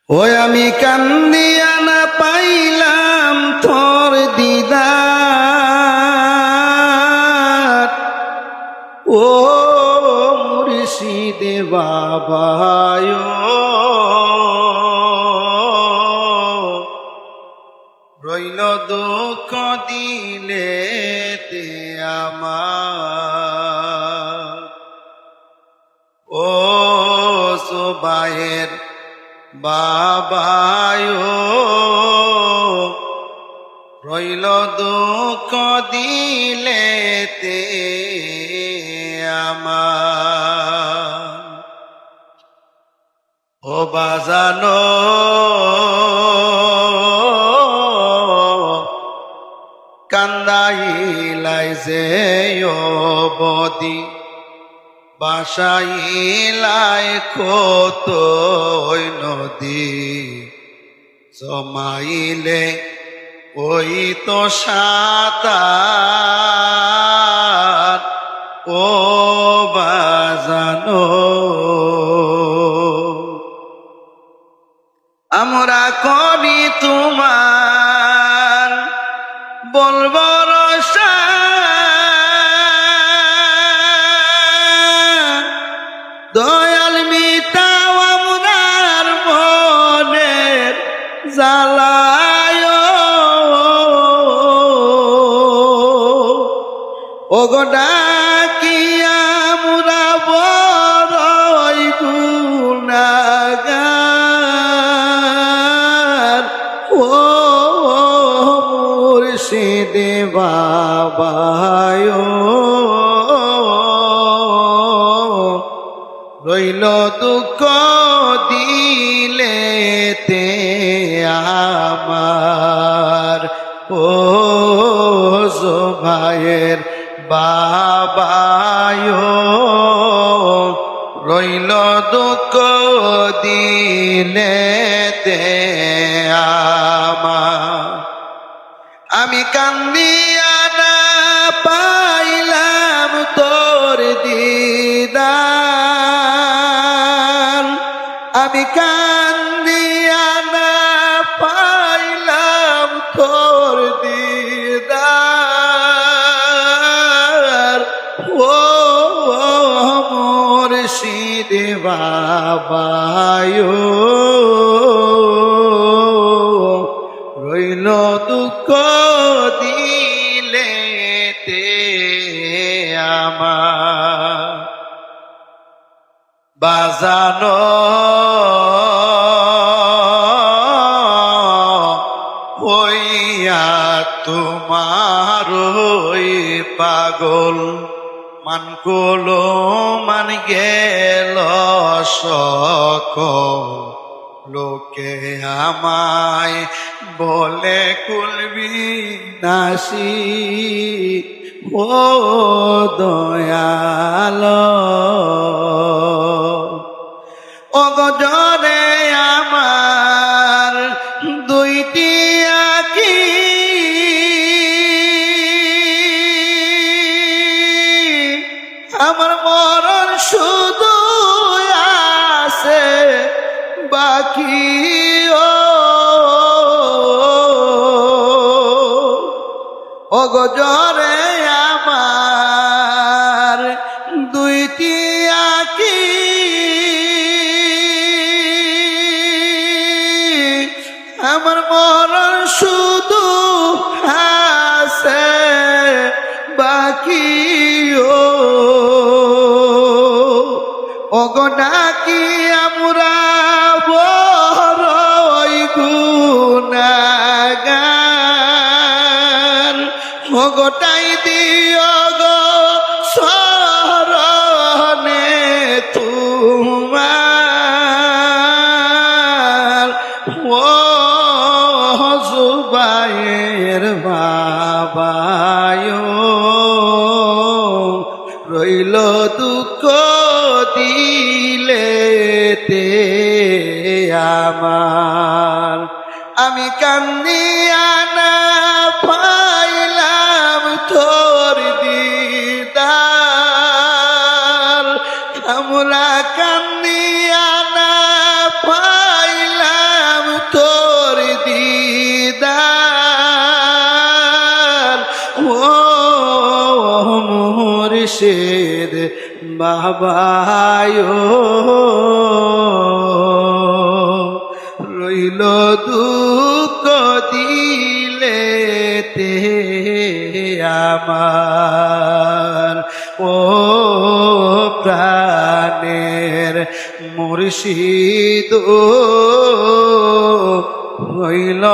ওই আমি কান্দিয়া না পাইলাম তোর দিদার, ও মুর্শিদে বাবায়, রইল দুঃখ দিলে তে আমার, ও সোবায়ের বাবায়, রইল দুঃখ দিলে তে আমার। ও বাজানো কান্দাইলাই যে বদি, বাসাইলাই কত নদী, জমাইলে ওই তো সাঁতার, ও বাজানো আমরা করি তোমার বলব রসা, দয়াল মিটাও আমরার মনের জ্বালায়, ও গো ডাকিয়া আমরা বড়ই গুনাহগার, ও মুর্শিদে বাবায়, রইল দুঃখ দিলে তে আমার, ও ভাইয়ের বাবায়, রইল দুঃখ দিলে তে আমার। আমি কান্দিয়া না পাইলাম তোর দিদার, আমি কান্দিয়া না পাইলাম তোর দিদার, ও মুর্শিদে বাবায়, রইল দুঃখ দিলে তে আমার। বাজানো হইয়া তোমার ওই পাগল, মান কলো মান গেল সকল, লোকে আমায় বলে কুলবি নাসি, ও দয়াল, ও গজরে আমার দুইটি আঁখি, আমার মরণ শুধু আছে বাকি, ও গজরে আমার দুইটি আঁখি, আমার মরণ শুধু আছে বাকি, ও গো ডাকি আমরা বড়ই গুনাহগার, ও গোটাই দিও গো শরণে তোমার, ও জুবায়ের বাবায়, রইল দুঃখ দিলে তে আমার। আমি কান্দিয়া না পাইলাম তোর দিদার, আমরা কান্দিয়া না পাইলাম মুর্শিদ বাবায় রইল দুঃখ দিলেতে আমার ও প্রাণের মুর্শিদ রইল